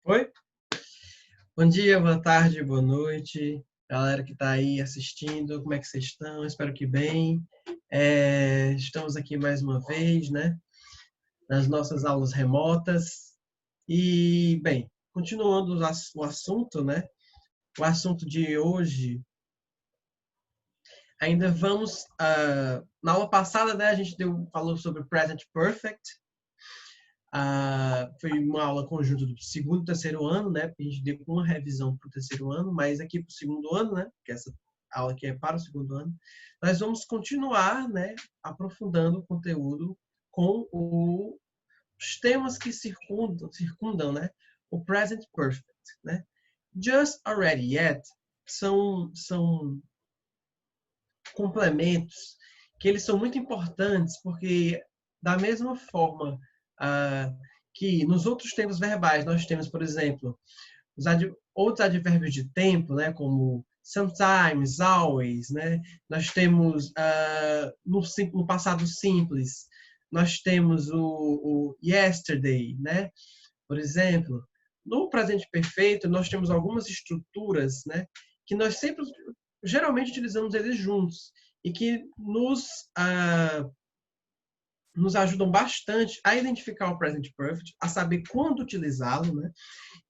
Oi? Bom dia, boa tarde, boa noite, galera que está aí assistindo, como é que vocês estão? Espero que bem. Estamos aqui mais uma vez, né, nas nossas aulas remotas. E, bem, continuando o assunto, né, o assunto de hoje, ainda vamos, na aula passada, né, a gente falou sobre o Present Perfect. Foi uma aula conjunta do segundo e terceiro ano, né? A gente deu uma revisão para o terceiro ano, mas aqui para o segundo ano, né? Que essa aula aqui é para o segundo ano, nós vamos continuar, né? Aprofundando o conteúdo com os temas que circundam, né? O present perfect, né? Just, already, yet são complementos que eles são muito importantes porque da mesma forma que nos outros tempos verbais nós temos, por exemplo, outros advérbios de tempo, né, como sometimes, always, né? Nós temos no passado simples, nós temos o yesterday, né? Por exemplo, no presente perfeito nós temos algumas estruturas, né, que nós sempre geralmente utilizamos eles juntos e que nos ajudam bastante a identificar o present perfect, a saber quando utilizá-lo, né?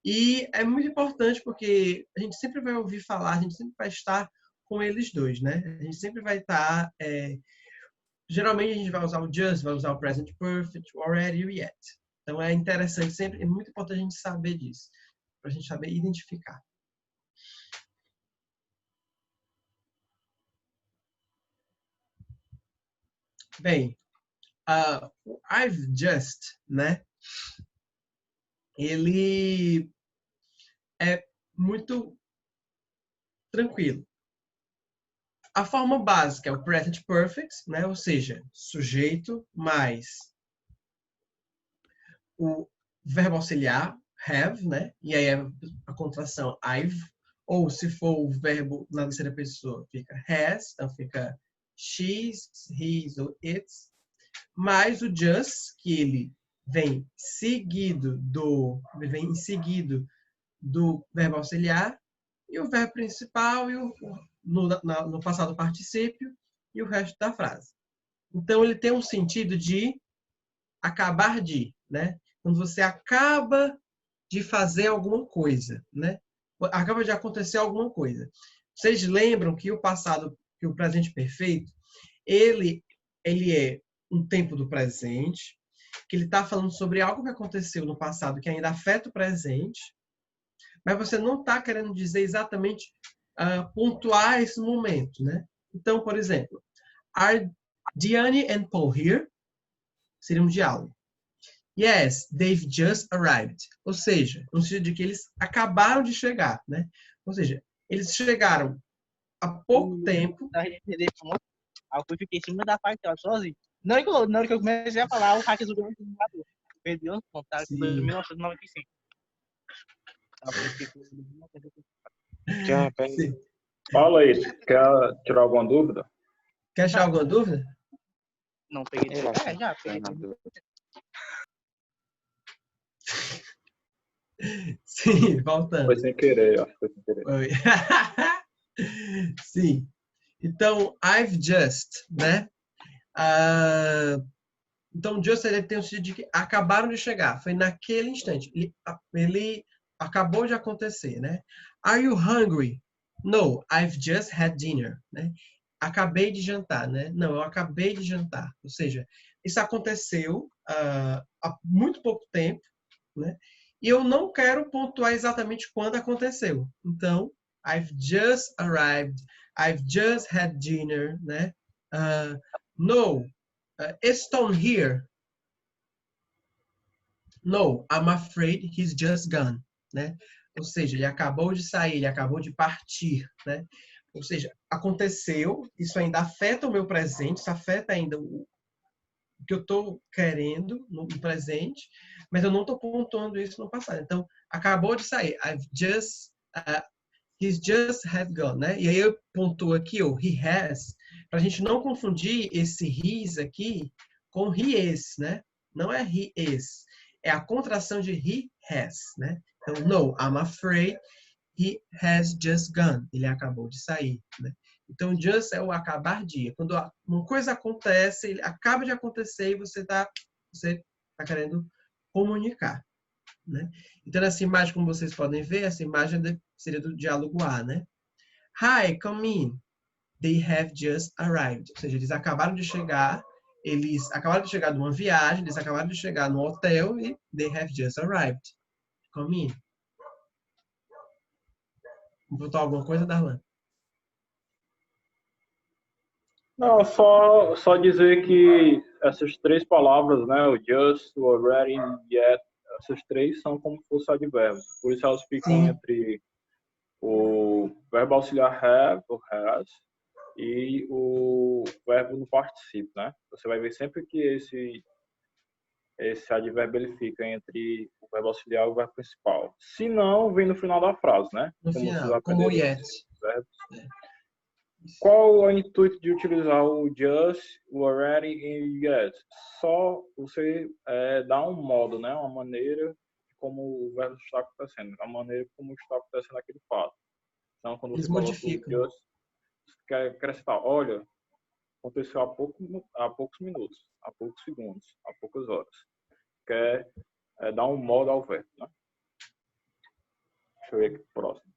E é muito importante porque a gente sempre vai ouvir falar, a gente sempre vai estar com eles dois, né? A gente sempre vai estar... geralmente a gente vai usar o just, vai usar o present perfect, o already e o yet. Então é interessante, sempre é muito importante a gente saber disso, para a gente saber identificar. Bem, o I've just, né? Ele é muito tranquilo. A forma básica é o present perfect, né? Ou seja, sujeito mais o verbo auxiliar, have, né? E aí a contração I've, ou se for o verbo na terceira pessoa, fica has, então fica she's, his ou it's, mais o just, que ele vem seguido do verbo auxiliar, e o verbo principal e no passado particípio e o resto da frase. Então, ele tem um sentido de acabar de, né? Quando você acaba de fazer alguma coisa, né? Acaba de acontecer alguma coisa. Vocês lembram que que o presente perfeito, ele é um tempo do presente, que ele está falando sobre algo que aconteceu no passado que ainda afeta o presente, mas você não está querendo dizer exatamente pontuar esse momento, né? Então, por exemplo, are Diane and Paul here? Seria um diálogo. Yes, they've just arrived. Ou seja, no sentido de que eles acabaram de chegar, né? Ou seja, eles chegaram há pouco tempo. Eu fiquei em cima da parte sozinho. Na hora que eu comecei a falar, o hacker do computador. Perdi os contatos em 1995. Fala aí, quer tirar alguma dúvida? Quer tirar alguma dúvida? Não peguei. Já peguei. Sim, voltando. Foi sem querer, acho que foi sem querer. Foi. Sim. Então, I've just, né? Então, just ele tem o sentido de que acabaram de chegar. Foi naquele instante. Ele acabou de acontecer, né? Are you hungry? No, I've just had dinner, né? Acabei de jantar, né? Não, eu acabei de jantar. Ou seja, isso aconteceu há muito pouco tempo, né? E eu não quero pontuar exatamente quando aconteceu. Então, I've just arrived, I've just had dinner, né? No, is Tom here? No, I'm afraid he's just gone, né? Ou seja, ele acabou de sair, ele acabou de partir, né? Ou seja, aconteceu, isso ainda afeta o meu presente, isso afeta ainda o que eu estou querendo no presente, mas eu não estou pontuando isso no passado. Então, acabou de sair. He's just had gone, né? E aí eu pontuo aqui o he has, para a gente não confundir esse his aqui com he is, né? Não é he is. É a contração de he has, né? Então, no, I'm afraid he has just gone. Ele acabou de sair, né? Então, just é o acabar de. Quando uma coisa acontece, ele acaba de acontecer e você tá querendo comunicar, né? Então, essa imagem, como vocês podem ver, essa imagem seria do diálogo A, né? Hi, come in. They have just arrived. Ou seja, eles acabaram de chegar de uma viagem, eles acabaram de chegar no hotel e they have just arrived. Come in. Botou alguma coisa, Darlan? Não, só dizer que essas três palavras, né, o just, o already, yet, essas três são como se fossem advérbios. Por isso elas ficam Sim. entre o verbo auxiliar have, ou has, e o verbo no particípio, né? Você vai ver sempre que esse advérbio ele fica entre o verbo auxiliar e o verbo principal. Se não, vem no final da frase, né? No Como vocês final, como o aprenderam yet. esses verbos. Qual é o intuito de utilizar o just, o already e o yet? Só você dar um modo, né? Uma maneira de como o verbo está acontecendo, a maneira como está acontecendo aquele fato. Então, quando Eles você coloca o modificam. just, você quer acrescentar, olha, aconteceu há poucos minutos, há poucos segundos, há poucas horas. Quer dar um modo ao verbo, né? Deixa eu ver aqui o próximo.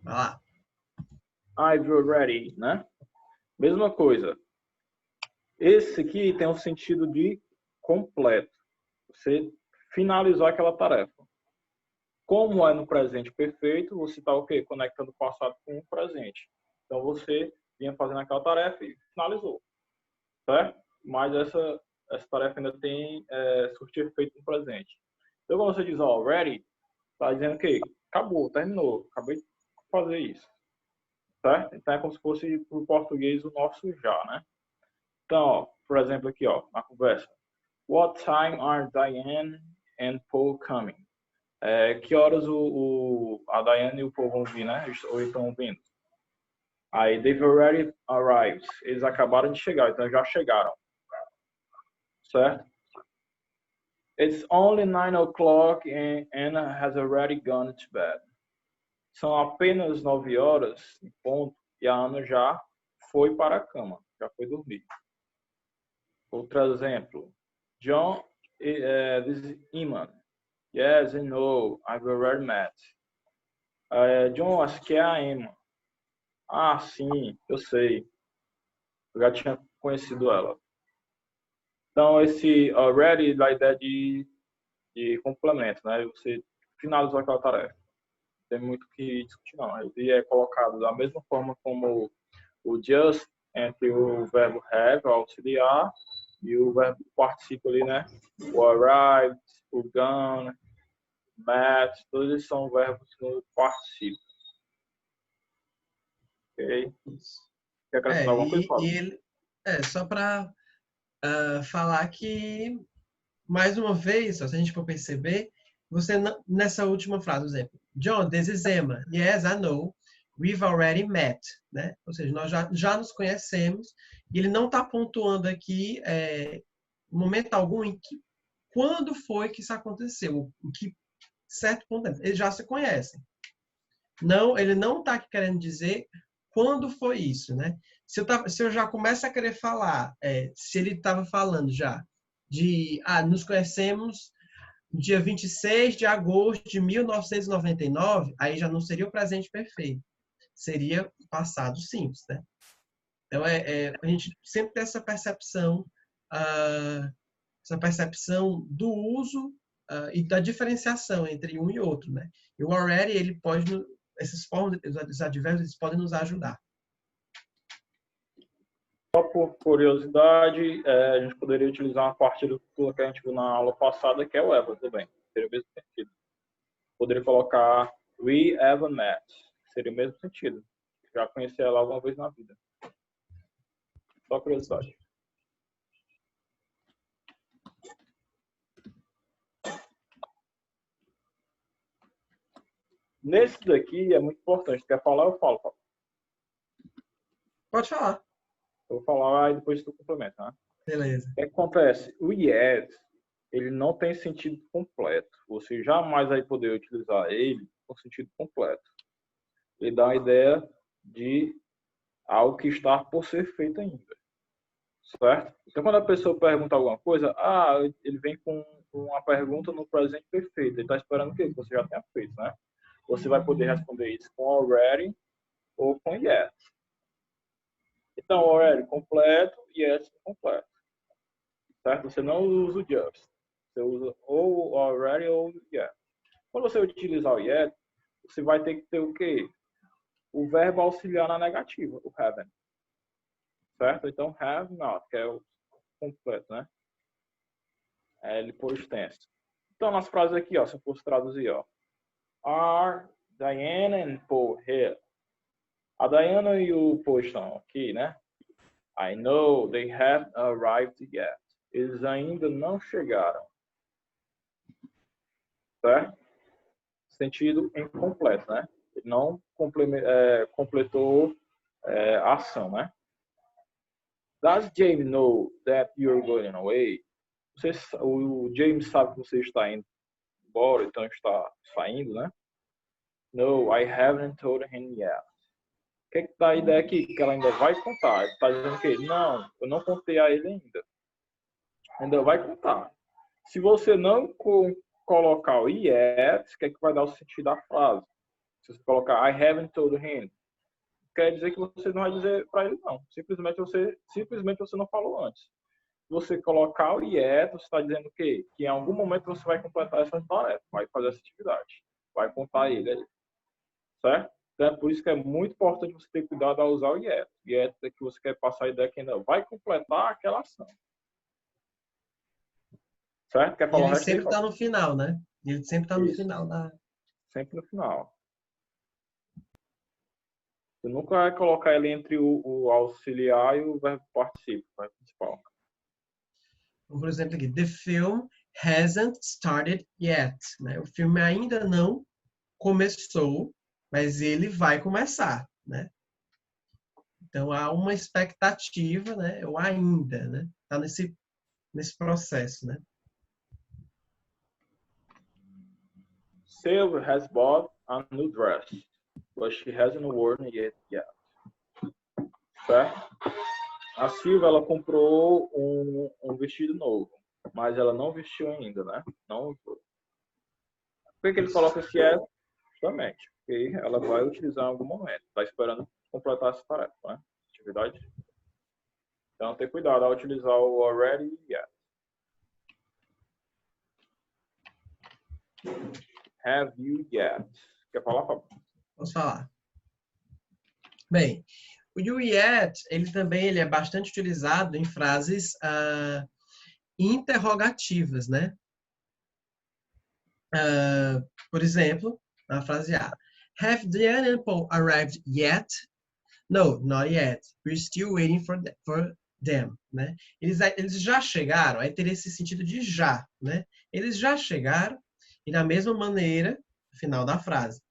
Vai lá. I've already, né? Mesma coisa. Esse aqui tem um sentido de completo. Você finalizou aquela tarefa. Como é no presente perfeito, você está o quê? Conectando o passado com o presente. Então você vinha fazendo aquela tarefa e finalizou. Certo? Mas essa tarefa ainda tem surtir efeito no presente. Então quando você diz already, está dizendo que acabou, terminou, acabei de fazer isso. Certo? Então é como se fosse para o português o nosso já, né? Então, ó, por exemplo, aqui, ó, na conversa. What time are Diane and Paul coming? Que horas a Diane e o Paul vão vir, né? Ou estão vindo? Aí, they've already arrived. Eles acabaram de chegar, então já chegaram. Certo? It's only 9 o'clock and Anna has already gone to bed. São apenas 9 horas em ponto e a Ana já foi para a cama, já foi dormir. Outro exemplo. John, this is Iman. Yes, I know, I've already met. John, acho que é a Emma. Ah, sim, eu sei. Eu já tinha conhecido ela. Então, esse already dá a ideia de complemento, né? Você finalizou aquela tarefa. Não tem muito o que discutir, não. Ele é colocado da mesma forma como o just, entre o verbo have, auxiliar, e o verbo participio ali, né? O arrived, o gone, met, todos eles são verbos no participio. Ok? Quer acrescentar alguma coisa, Fábio? Só para falar que, mais uma vez, se a gente for perceber, você nessa última frase, por exemplo, John, this is Emma. Yes, I know. We've already met, né? Ou seja, nós já nos conhecemos. E ele não está pontuando aqui, em momento algum, quando foi que isso aconteceu, em que certo ponto. Eles já se conhecem. Não, ele não está querendo dizer quando foi isso, né? Se eu já começo a querer falar, se ele estava falando já nos conhecemos no dia 26 de agosto de 1999, aí já não seria o presente perfeito. Seria o passado simples, né? Então, a gente sempre tem essa percepção do uso e da diferenciação entre um e outro, né? E o already, ele pode, essas formas, os advérbios, eles podem nos ajudar. Só por curiosidade, a gente poderia utilizar uma parte do que a gente viu na aula passada, que é o ever também. Seria o mesmo sentido. Poderia colocar we ever met. Seria o mesmo sentido. Já conheci ela alguma vez na vida. Só curiosidade. Nesse daqui é muito importante. Quer falar, eu falo. Pode falar. Eu vou falar e depois tu complementa, né? Beleza. O que acontece? O yes, ele não tem sentido completo. Você jamais vai poder utilizar ele com sentido completo. Ele dá uma ideia de algo que está por ser feito ainda. Certo? Então, quando a pessoa pergunta alguma coisa, ele vem com uma pergunta no presente perfeito. Ele está esperando o quê? Que você já tenha feito, né? Você vai poder responder isso com already ou com yet. Então, already completo, yet completo. Certo? Você não usa o just. Você usa ou already ou yet. Quando você utilizar o yet, você vai ter que ter o quê? O verbo auxiliar na negativa, o haven't. Certo? Então, have not, que é o completo, né? É ele por extenso. Então, nas frases aqui, ó, se eu fosse traduzir, ó. Are Diana and Paul here? A Diana e o Paul estão aqui, né? I know they haven't arrived yet. Eles ainda não chegaram. Certo? Sentido incompleto, né? Ele não completou a ação, né? Does James know that you're going away? O James sabe que você está indo embora, então está saindo, né? No, I haven't told him yet. O que dá a ideia aqui? Que ela ainda vai contar. Ele está dizendo que não, eu não contei a ele ainda. Ainda vai contar. Se você não colocar o yet, o que vai dar o sentido da frase? Se você colocar I haven't told him, quer dizer que você não vai dizer para ele não. Simplesmente você não falou antes. Se você colocar o yet, você está dizendo o quê? Que em algum momento você vai completar essa tarefa, vai fazer essa atividade, vai contar ele aí. Certo? Então é por isso que é muito importante você ter cuidado ao usar o yet. Yet é que você quer passar a ideia que ainda vai completar aquela ação. Certo? Quer falar ele sempre está no final, né? Ele sempre está no final da... Sempre no final. Você nunca vai colocar ele entre o auxiliar e o verbo particípio, o verbo principal. Por exemplo, aqui, the film hasn't started yet. Né? O filme ainda não começou, mas ele vai começar, né? Então há uma expectativa, né? Ou ainda, né? Tá nesse processo, né? Sylvia has bought a new dress, but she hasn't worn it yet. Certo? A Silvia, ela comprou um vestido novo, mas ela não vestiu ainda, né? Não usou. Por que ele coloca esse é? Justamente, porque ela vai utilizar em algum momento. Está esperando completar essa tarefa, né? Atividade. Então, ter cuidado ao utilizar o already e yet. Have you yet? Quer falar, Fábio? Posso falar. Bem, o you yet, ele é bastante utilizado em frases interrogativas, né? Por exemplo, a frase A. Have Diane and Paul arrived yet? No, not yet. We're still waiting for them, né? Eles já chegaram, aí teria esse sentido de já, né? Eles já chegaram e da mesma maneira, no final da frase.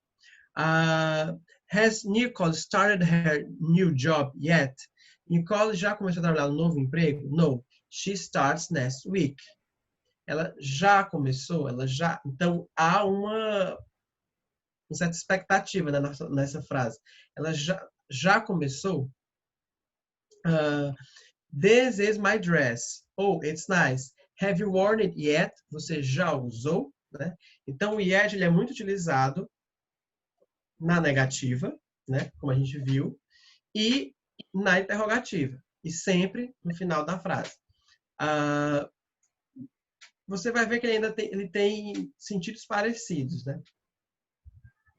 Has Nicole started her new job yet? Nicole já começou a trabalhar no novo emprego? No, she starts next week. Ela já começou, então há uma certa expectativa, né, nessa frase. Ela já começou. This is my dress. Oh, it's nice. Have you worn it yet? Você já usou? Né? Então, o yet ele é muito utilizado na negativa, né? Como a gente viu, e na interrogativa. E sempre no final da frase. Você vai ver que ele tem sentidos parecidos, né?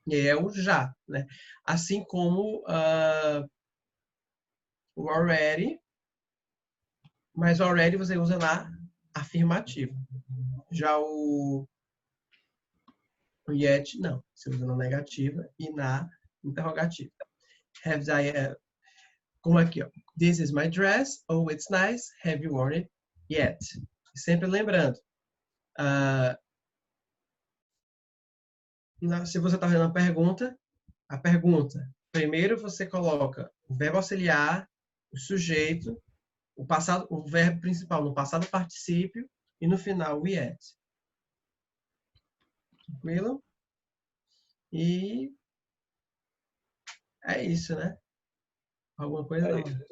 E é o já, né? Assim como o already, mas o already você usa na afirmativa. Já o yet, não. Você usa na negativa e na interrogativa. Have I, como aqui, ó. This is my dress. Oh, it's nice. Have you worn it yet? E sempre lembrando. Se você está fazendo a pergunta, primeiro você coloca o verbo auxiliar, o sujeito, o verbo principal no passado particípio e no final we at. Tranquilo? E é isso, né? Alguma coisa É não. isso.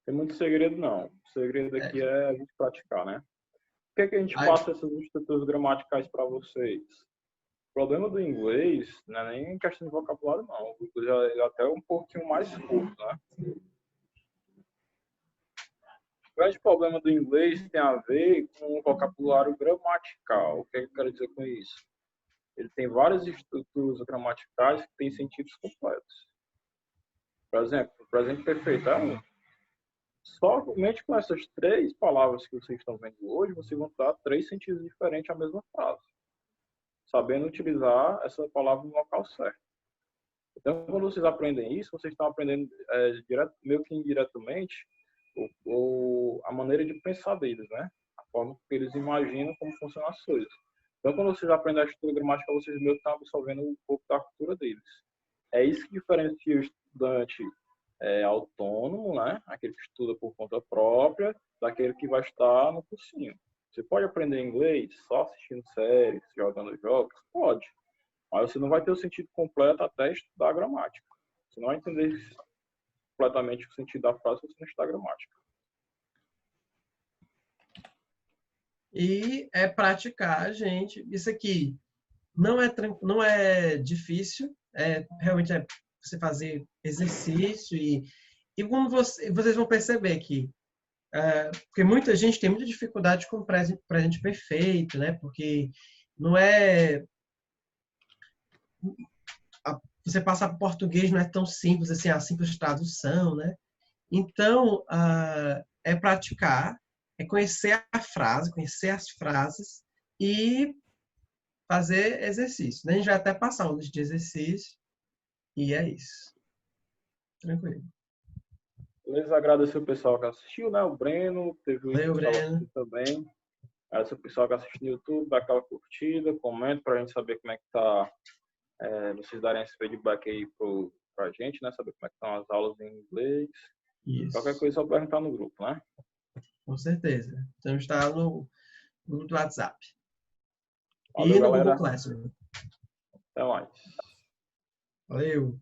Tem muito segredo, não. O segredo aqui é a gente praticar, né? Por que a gente Aí- passa essas estruturas gramaticais para vocês? O problema do inglês não é nem questão de vocabulário, não. O inglês é até um pouquinho mais curto, né? O grande problema do inglês tem a ver com o vocabulário gramatical. O que eu quero dizer com isso? Ele tem várias estruturas gramaticais que têm sentidos completos. Por exemplo, o presente perfeito é um. Somente com essas 3 palavras que vocês estão vendo hoje, vocês vão dar 3 sentidos diferentes à mesma frase, sabendo utilizar essa palavra no local certo. Então, quando vocês aprendem isso, vocês estão aprendendo meio que indiretamente a maneira de pensar deles, né? A forma que eles imaginam como funcionam as coisas. Então, quando vocês aprendem a estrutura gramática, vocês meio que estão absorvendo um pouco da cultura deles. É isso que diferencia o estudante autônomo, né? Aquele que estuda por conta própria, daquele que vai estar no cursinho. Você pode aprender inglês só assistindo séries, jogando jogos? Pode. Mas você não vai ter o sentido completo até estudar a gramática. Você não vai entender completamente o sentido da frase se você não estudar a gramática. E é praticar, gente. Isso aqui não é difícil. Realmente é você fazer exercício e como vocês vão perceber que porque muita gente tem muita dificuldade com presente perfeito, né? Porque não é você passar para português não é tão simples assim, a simples tradução, né? Então, é praticar, é conhecer a frase, conhecer as frases e fazer exercício. A gente vai até passar um lista de exercício e é isso. Tranquilo. Beleza, agradecer o pessoal que assistiu, né? O Breno, teve o Valeu, pessoal que Breno. assistiu também. Agradecer o pessoal que assiste no YouTube, dá aquela curtida, comenta pra gente saber como é que tá, vocês darem esse feedback aí pra gente, né? Saber como é que estão as aulas em inglês. Isso. Qualquer coisa é só perguntar no grupo, né? Com certeza. Então está no grupo do WhatsApp. Valeu, E no galera. Google Classroom. Até mais. Valeu.